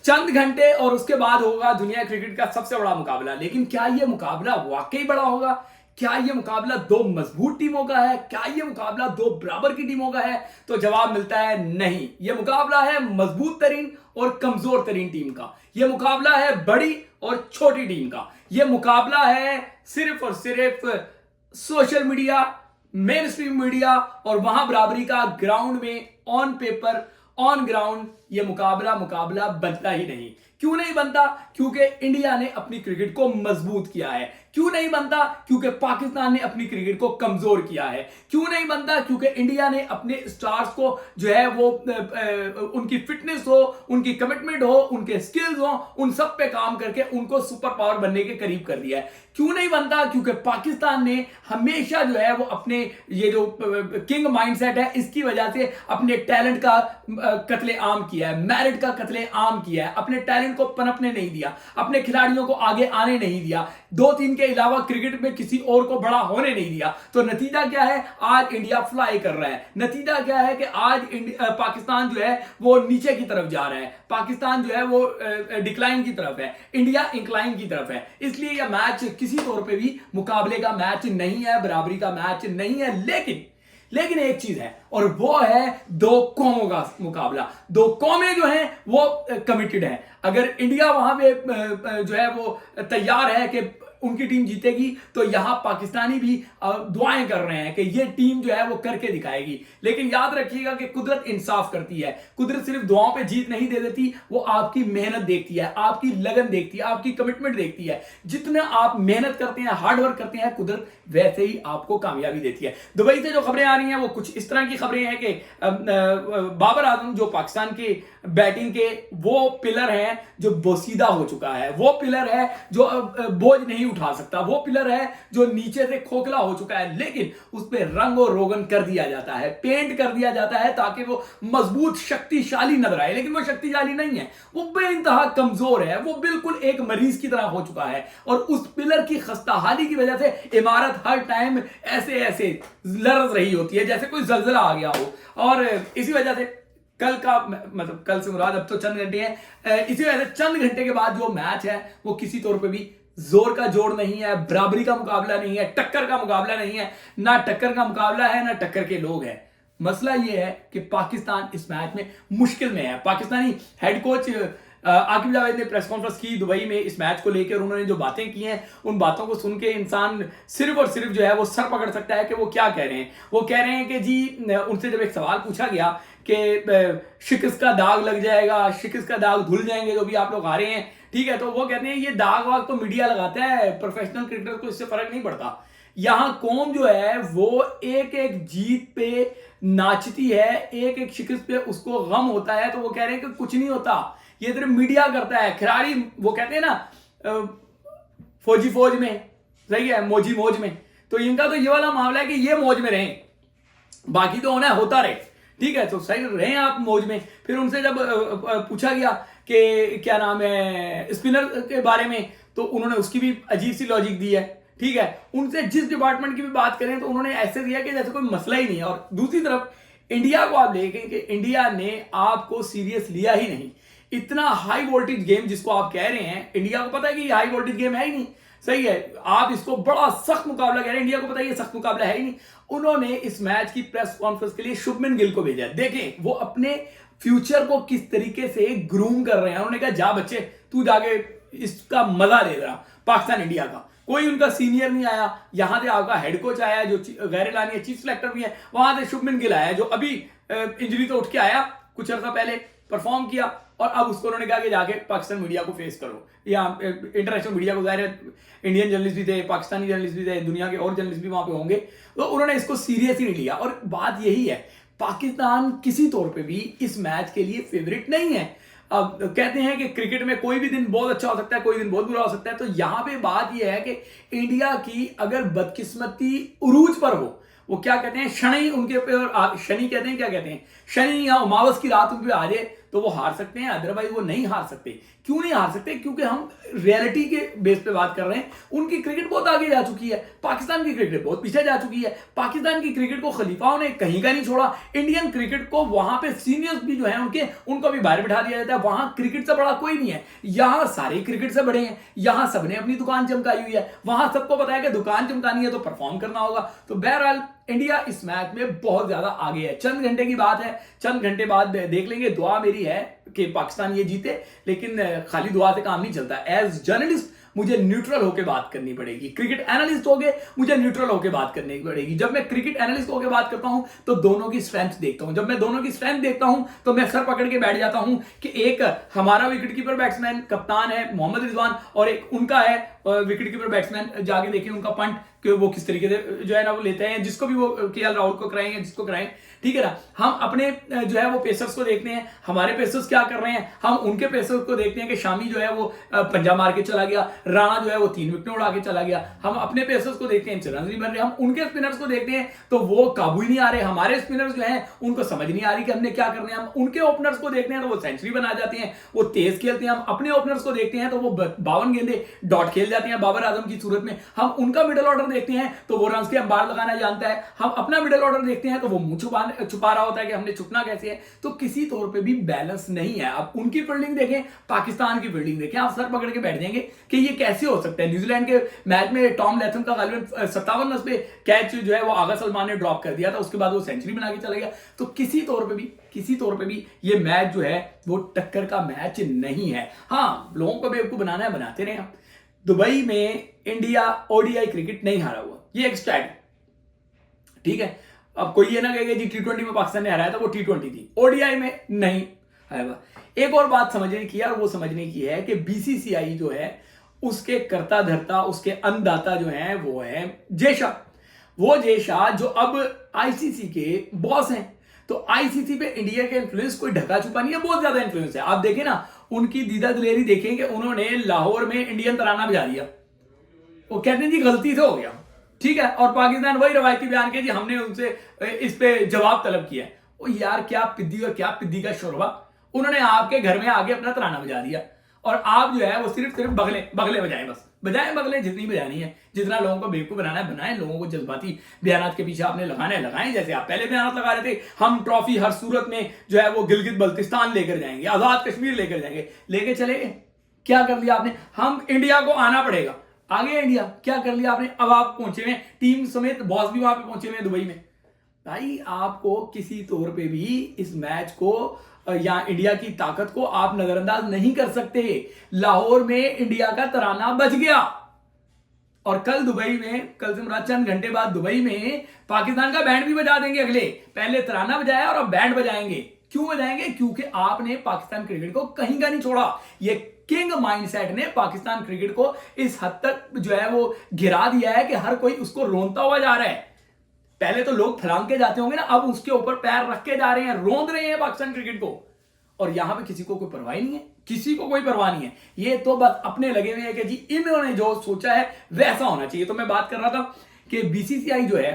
चंद घंटे और उसके बाद होगा दुनिया क्रिकेट का सबसे बड़ा मुकाबला। लेकिन क्या यह मुकाबला वाकई बड़ा होगा? क्या यह मुकाबला दो मजबूत टीमों का है? क्या यह मुकाबला दो बराबर की टीमों का है? तो जवाब मिलता है नहीं। यह मुकाबला है मजबूत तरीन और कमजोर तरीन टीम का। यह मुकाबला है बड़ी और छोटी टीम का। यह मुकाबला है सिर्फ और सिर्फ social media, main stream media और वहां बराबरी का। ग्राउंड में ऑन पेपर, ऑन ग्राउंड यह मुकाबला बनता ही नहीं। क्यों नहीं बनता? क्योंकि इंडिया ने अपनी क्रिकेट को मजबूत किया है। क्यों नहीं बनता? क्योंकि पाकिस्तान ने अपनी क्रिकेट को कमजोर किया है। क्यों नहीं बनता? क्योंकि इंडिया ने अपने स्टार्स को जो है वो उनकी फिटनेस हो, उनकी कमिटमेंट हो, उनके स्किल्स हो, उन सब पे काम करके उनको सुपर पावर बनने के करीब कर दिया है। क्यों नहीं बनता? क्योंकि पाकिस्तान ने हमेशा जो है वो अपने ये जो किंग माइंडसेट है इसकी वजह से अपने टैलेंट का कत्ले आम किया है, मेरिट का कत्ले आम किया है, अपने टैलेंट को पनपने नहीं दिया, अपने खिलाड़ियों को आगे आने नहीं दिया, 2-3 के अलावा क्रिकेट में किसी और को बड़ा होने नहीं दिया। तो नतीजा क्या है? आज इंडिया फ्लाई कर रहा है। नतीजा क्या है कि आज पाकिस्तान जो है वो नीचे की तरफ जा रहा है, पाकिस्तान जो है वो डिक्लाइन की तरफ है, इंडिया इंक्लाइन की तरफ है। इसलिए यह मैच किसी तौर पे भी मुकाबले का मैच नहीं है, बराबरी का मैच नहीं है। लेकिन एक चीज है और वो है दो कौमों का मुकाबला। दो कौमें जो हैं वो कमिटेड है। अगर इंडिया वहां पे जो है वो तैयार है कि उनकी टीम जीतेगी, तो यहां पाकिस्तानी भी दुआएं कर रहे हैं कि ये टीम जो है वो करके दिखाएगी। लेकिन याद रखिएगा कि कुदरत इंसाफ करती है। कुदरत सिर्फ दुआओं पे जीत नहीं दे देती, वो आपकी मेहनत देखती है, आपकी लगन देखती है, आपकी कमिटमेंट देखती है। जितना आप मेहनत करते हैं, हार्डवर्क करते हैं, कुदरत वैसे ही आपको कामयाबी देती है। दुबई से जो खबरें आ रही हैं वो कुछ इस तरह की खबरें हैं कि बाबर आजम जो पाकिस्तान के बैटिंग के वो पिलर हैं जो बोसीदा हो चुका है, वो पिलर है जो बोझ नहीं उठा सकता, वो पिलर है जो नीचे से खोखला हो चुका है। लेकिन उस पर रंग और रोगन कर दिया जाता है, पेंट कर दिया जाता है ताकि वो मजबूत शक्तिशाली नजर आए। लेकिन वो शक्तिशाली नहीं है, वो बेइंतहा कमजोर है, वो बिल्कुल एक मरीज की तरह हो चुका है। और उस पिलर की खस्ताहाली की वजह से इमारत हर टाइम ऐसे ऐसे लरज रही होती है जैसे कोई जलजला आ गया हो। और इसी वजह से कल का, मतलब कल से मुराद अब तो चंद घंटे हैं, इसी वजह से चंद घंटे के बाद जो मैच है वो किसी तौर पे भी जोर का जोड़ नहीं है, बराबरी का मुकाबला नहीं है, टक्कर का मुकाबला नहीं है। ना टक्कर का मुकाबला है, ना टक्कर के लोग हैं। मसला यह है कि पाकिस्तान इस मैच में मुश्किल में है। पाकिस्तानी हेड कोच आकिब जावेद ने प्रेस कॉन्फ्रेंस की दुबई में इस मैच को लेकर। उन्होंने जो बातें की हैं उन बातों को सुन के इंसान सिर्फ और सिर्फ जो है वो सर पकड़ सकता है कि वो क्या कह रहे हैं। वो कह रहे हैं कि जी, उनसे जब एक सवाल पूछा गया कि शिकस्त का दाग लग जाएगा, शिकस्त का दाग धुल जाएंगे जो भी आप लोग हारे हैं, ठीक है, तो वो कहते हैं ये दाग वाग तो मीडिया लगाता है, प्रोफेशनल क्रिकेटर को इससे फर्क नहीं पड़ता। यहां कौम जो है वो एक एक जीत पे नाचती है, एक एक शिकस्त पे उसको गम होता है। तो वो कह रहे हैं कि कुछ नहीं होता, ये सिर्फ मीडिया करता है। खिलाड़ी, वो कहते हैं ना फौजी फौज में, सही है, मौजी मौज में। तो इनका तो ये वाला मामला है कि ये मौज में रहें, बाकी तो होना होता रहे, ठीक है, तो सही रहे आप मौज में। फिर उनसे जब पूछा गया कि क्या नाम है स्पिनर के बारे में, तो उन्होंने उसकी भी अजीब सी लॉजिक दी है, ठीक है। उनसे जिस डिपार्टमेंट की भी बात करें तो उन्होंने ऐसे दिया कि जैसे कोई मसला ही नहीं है। और दूसरी तरफ इंडिया को आप देखें कि इंडिया ने आपको सीरियस लिया ही नहीं। इतना हाई वोल्टेज गेम जिसको आप कह रहे हैं, इंडिया को पता है कि ये हाई वोल्टेज गेम है ही नहीं, सही है। आप इसको बड़ा सख्त मुकाबला कह रहे हैं, इंडिया को पता है ये सख्त मुकाबला है ही नहीं। उन्होंने इस मैच की प्रेस कॉन्फ्रेंस के लिए शुभमन गिल को भेजा। देखें वो अपने फ्यूचर को किस तरीके से ग्रूम कर रहे हैं। उन्होंने कहा जा बच्चे, तू जाके इसका मजा ले रहा। पाकिस्तान इंडिया का कोई उनका सीनियर नहीं आया, यहां से आपका हेड कोच आया जो गैर एलानी चीफ सिलेक्टर भी है, वहां से शुभमन गिल आया जो अभी इंजरी तो उठ के आया, कुछ अर्सा पहले परफॉर्म किया, और अब उसको उन्होंने कहा कि जाके पाकिस्तान मीडिया को फेस करो, या इंटरनेशनल मीडिया को। जाहिर है इंडियन जर्नलिस्ट भी थे, पाकिस्तानी जर्नलिस्ट भी थे, दुनिया के और जर्नलिस्ट भी वहां पे होंगे, तो उन्होंने इसको सीरियस ही नहीं लिया। और बात यही है, पाकिस्तान किसी तौर पे भी इस मैच के लिए फेवरेट नहीं है। अब कहते हैं कि क्रिकेट में कोई भी दिन बहुत अच्छा हो सकता है, कोई दिन बहुत बुरा हो सकता है। तो यहां पे बात यह है कि इंडिया की अगर बदकिस्मती उरूज पर हो, वो क्या कहते हैं, शनि उनके पे, शनि कहते हैं, क्या कहते हैं, शनि या अमावस की रात उन पे आ जाए, तो वो हार सकते हैं, अदरवाइज वो नहीं हार सकते। क्यों नहीं हार सकते? क्योंकि हम रियलिटी के बेस पे बात कर रहे हैं। उनकी क्रिकेट बहुत आगे जा चुकी है, पाकिस्तान की क्रिकेट बहुत पीछे जा चुकी है। पाकिस्तान की क्रिकेट को खलीफाओं ने कहीं का नहीं छोड़ा। इंडियन क्रिकेट को वहां पे सीनियर्स भी जो है उनको भी बाहर बिठा दिया जाता है। वहां क्रिकेट से बड़ा कोई नहीं है, यहां सारे क्रिकेट से बड़े हैं। यहां सबने अपनी दुकान चमकाई हुई है, वहां सबको पता है कि दुकान चमकानी है तो परफॉर्म करना होगा। तो बहरहाल इंडिया इस मैच में बहुत ज्यादा आगे है। चंद घंटे की बात है, चंद घंटे बाद देख लेंगे। दुआ मेरी है कि पाकिस्तान ये जीते, लेकिन खाली दुआ से काम नहीं चलता। एज जर्नलिस्ट मुझे न्यूट्रल होकर बात करनी पड़ेगी। क्रिकेट एनालिस्ट हो गए, मुझे न्यूट्रल होकर बात करनी पड़ेगी। जब मैं क्रिकेट एनालिस्ट होकर बात करता हूं तो दोनों की स्ट्रेंथ देखता हूं। जब मैं दोनों की स्ट्रेंथ देखता हूं तो मैं सर पकड़ के बैठ जाता हूं कि एक हमारा विकेट कीपर बैट्समैन कप्तान है मोहम्मद रिजवान, और एक उनका है विकेट कीपर बैट्समैन। जाके देखें उनका पंट कि वो किस तरीके से जो है ना वो लेते हैं, जिसको भी वो केएल राहुल को कराएंगे, जिसको कराएं, ठीक है ना। हम अपने जो है वो पेसर्स को देखते हैं, हमारे पेसर्स क्या कर रहे हैं। हम उनके पेसर्स को देखते हैं कि शामी जो है वो पंजा मार के चला गया, राणा जो है वो 3 विकेट उड़ा के चला गया। हम अपने पेसर्स को देखते हैं, रन नहीं बन रहे। हम उनके स्पिनर्स को देखते हैं तो वो काबू ही नहीं आ रहे। हमारे स्पिनर्स जो हैं उनको समझ नहीं आ रही कि हमने क्या करना है। हम उनके ओपनर्स को देखते हैं तो वो सेंचुरी बना जाते हैं, वो तेज खेलते हैं। हम अपने ओपनर्स को देखते हैं तो वो 52 गेंदे डॉट खेल जाते हैं बाबर आजम की सूरत में। हम उनका मिडिल ऑर्डर देखते हैं तो वो रन के अंबार लगाना जानता है। हम अपना मिडिल ऑर्डर देखते हैं तो वो मुंह छुपा रहा होता है कि हमने छुपना कैसे है। तो किसी तौर पे भी बैलेंस नहीं है। आप उनकी फील्डिंग देखें, पाकिस्तान की फील्डिंग देखें, आप सर पकड़ के बैठ जाएंगे कि ये कैसे हो सकता है। न्यूजीलैंड के मैच में टॉम लैथम का गालिबन 57 रन पे कैच जो है वो आगा सलमान ने ड्रॉप कर दिया था, उसके बाद वो सेंचुरी बना के चला गया। तो किसी तौर पे भी ये मैच जो है वो टक्कर का मैच नहीं है। हाँ, लोगों को बेवकूफ बनाना है, बनाते रहे। हम दुबई में इंडिया ओडीआई क्रिकेट नहीं हारा हुआ, ये एक स्टैट, ठीक है। अब कोई ये ना कहेगा जी T20 में पाकिस्तान ने हराया था, वो T20 थी, ओडीआई में नहीं हराया। एक और बात समझने की है, और वो समझने की है कि बीसीसीआई जो है उसके कर्ता धर्ता, उसके अन्नदाता जो है वो है जय शाह। वो जय शाह जो अब आईसीसी के बॉस हैं। तो आईसीसी पे इंडिया का इन्फ्लुएंस कोई ढका छुपा नहीं है, बहुत ज्यादा इन्फ्लुएंस है। आप देखें ना, उनकी दीदा दिलेरी देखेंगे, उन्होंने लाहौर में इंडियन तराना बजा दिया। वो कहते हैं जी गलती से हो गया, ठीक है। और पाकिस्तान वही रवायती बयान किया जी हमने उनसे इस पे जवाब तलब किया। ओ यार, क्या पिद्दी और क्या पिद्दी का शोरबा। उन्होंने आपके घर में आगे अपना तराना बजा दिया, और आप जो है वो सिर्फ बगले बजाएं, बस बजाएं बगले, जितनी बजानी है, जितना लोगों को बेवकूफ बनाना है बनाएं। लोगों को जज्बाती बयान के पीछे आपने लगाना है लगाएं, जैसे आप पहले बयान लगा रहे थे हम ट्रॉफी हर सूरत में जो है वो गिलगित बल्तिस्तान लेकर जाएंगे, आजाद कश्मीर लेकर जाएंगे, लेके चले गए। क्या कर लिया आपने? हम इंडिया को आना पड़ेगा, आगे इंडिया। क्या कर लिया आपने? अब आप पहुंचे हुए टीम समेत, बॉस भी वहां पे पहुंचे हुए दुबई में। भाई, आपको किसी तौर पे भी इस मैच को या इंडिया की ताकत को आप नजरअंदाज नहीं कर सकते। लाहौर में इंडिया का तराना बज गया, और कल दुबई में, कल से मुराद चंद घंटे बाद दुबई में पाकिस्तान का बैंड भी बजा देंगे। अगले पहले तराना बजाया और अब बैंड बजाएंगे। क्यों बजाएंगे? क्योंकि आपने पाकिस्तान क्रिकेट को कहीं का नहीं छोड़ा। ये किंग माइंडसेट ने पाकिस्तान क्रिकेट को इस हद तक जो है वो गिरा दिया है कि हर कोई उसको रोनता हुआ जा रहा है। पहले तो लोग फलांग के जाते होंगे ना, अब उसके ऊपर पैर रख के जा रहे हैं, रोंद रहे हैं पाकिस्तान क्रिकेट को। और यहां पे किसी को कोई परवाह नहीं है, किसी को कोई परवाह नहीं है। ये तो बस अपने लगे हुए हैं कि जी इन्होंने जो सोचा है वैसा होना चाहिए। तो मैं बात कर रहा था कि बीसीसीआई जो है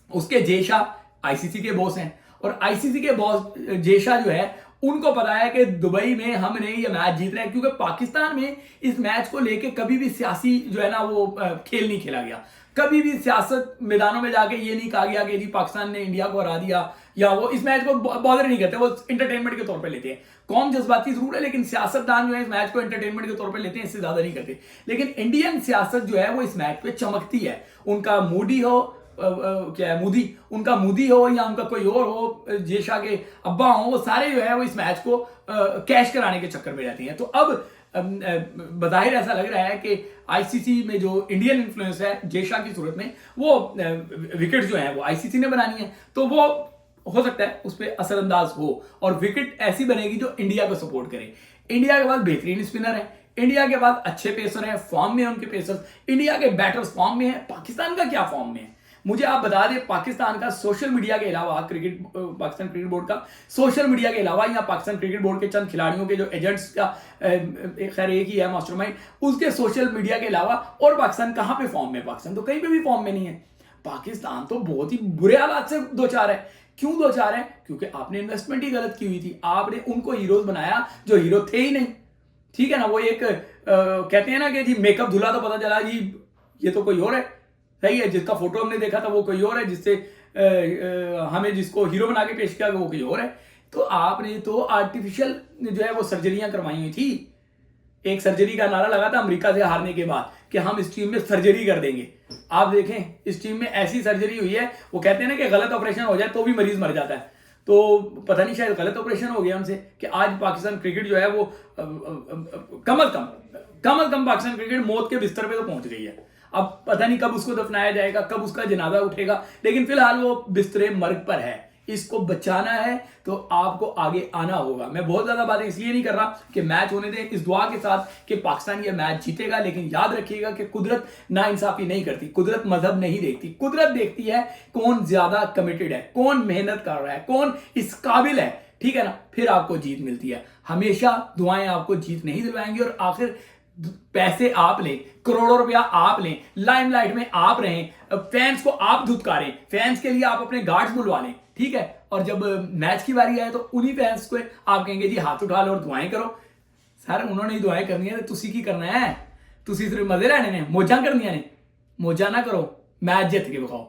उसके जय शाह आईसीसी के बॉस हैं, और आईसीसी के बॉस जय शाह जो है उनको पता है कि दुबई में हमने ये मैच जीत रहे हैं, क्योंकि पाकिस्तान में इस मैच को लेके कभी भी सियासी जो है ना वो खेल नहीं खेला गया। कभी भी सियासत मैदानों में जाके ये नहीं कहा गया कि जी पाकिस्तान ने इंडिया को हरा दिया, या वो इस मैच को बॉदर नहीं करते, वो एंटरटेनमेंट के तौर पे लेते हैं। कौम जज्बाती जरूर है, लेकिन सियासतदान जो है इस मैच को एंटरटेनमेंट के तौर पे लेते हैं, इससे ज्यादा नहीं करते। लेकिन इंडियन सियासत जो है वो इस मैच पे चमकती है। उनका मूडी हो क्या है, मोदी, उनका मोदी हो या उनका कोई और हो, जय शाह के अब्बा हो, वो सारे जो है वो इस मैच को कैश कराने के चक्कर में रहती हैं। तो अब बज़ाहिर ऐसा लग रहा है कि आईसीसी में जो इंडियन इन्फ्लुएंस है जय शाह की सूरत में, वो विकेट जो है वो आईसीसी ने बनानी है, तो वो हो सकता है उस पर असरअंदाज हो, और विकेट ऐसी बनेगी जो इंडिया को सपोर्ट करे। इंडिया के पास बेहतरीन स्पिनर है, इंडिया के पास अच्छे पेसर हैं, फॉर्म में है उनके पेसर्स, इंडिया के बैटर्स फॉर्म में है। पाकिस्तान का क्या फॉर्म में है मुझे आप बता दें। पाकिस्तान का सोशल मीडिया के अलावा पाकिस्तान क्रिकेट बोर्ड का सोशल मीडिया के अलावा, या पाकिस्तान क्रिकेट बोर्ड के चंद खिलाड़ियों के जो एजेंट्स का खैर एक ही है मास्टरमाइंड, उसके सोशल मीडिया के अलावा और पाकिस्तान कहां पे फॉर्म में? पाकिस्तान तो कहीं पे भी फॉर्म में नहीं है। पाकिस्तान तो बहुत ही बुरे हालात से दो चार है। क्यों 2-4 है? क्योंकि आपने इन्वेस्टमेंट ही गलत की हुई थी। आपने उनको हीरोज बनाया जो हीरो थे ही नहीं। ठीक है ना, वो एक कहते हैं ना कि जी मेकअप धुला तो पता चला जी ये तो कोई और है। सही है, जिसका फोटो हमने देखा था वो कोई और है, जिससे हमें जिसको हीरो बना के पेश किया वो कोई और है। तो आपने तो आर्टिफिशियल जो है वो सर्जरियां करवाई हुई थी। एक सर्जरी का नारा लगा था अमेरिका से हारने के बाद कि हम इस टीम में सर्जरी कर देंगे। आप देखें इस टीम में ऐसी सर्जरी हुई है, वो कहते हैं ना कि गलत ऑपरेशन हो जाए तो भी मरीज मर जाता है। तो पता नहीं शायद गलत ऑपरेशन हो गया हमसे कि आज पाकिस्तान क्रिकेट जो है वो कम अज कम पाकिस्तान क्रिकेट मौत के बिस्तर पे तो पहुंच गई है। अब पता नहीं कब उसको दफनाया जाएगा, कब उसका जनाजा उठेगा, लेकिन फिलहाल वो बिस्तरे मर्ग पर है। इसको बचाना है तो आपको आगे आना होगा। मैं बहुत ज्यादा बातें इसलिए नहीं कर रहा कि मैच होने दें, इस दुआ के साथ कि पाकिस्तान ये मैच जीतेगा। लेकिन याद रखिएगा कि कुदरत नाइंसाफी नहीं करती, कुदरत मजहब नहीं देखती, कुदरत देखती है कौन ज्यादा कमिटेड है, कौन मेहनत कर रहा है, कौन इस काबिल है। ठीक है ना, फिर आपको जीत मिलती है। हमेशा दुआएं आपको जीत नहीं दिलवाएंगी और आखिर पैसे आप लें, करोड़ों रुपया आप लें, लाइमलाइट में आप रहें, फैंस को आप धुतकारें, फैंस के लिए आप अपने गार्ड्स बुलवा लें। ठीक है, और जब मैच की बारी आए तो उन्हीं फैंस को आप कहेंगे जी हाथ उठा लो और दुआएं करो। सर उन्होंने ही दुआएं करनी है तो तुसी की करना है? तुसी सिर्फ मजे रहने ने, मौजा करनिया ने। मौजा ना करो, मैच जित के दिखाओ।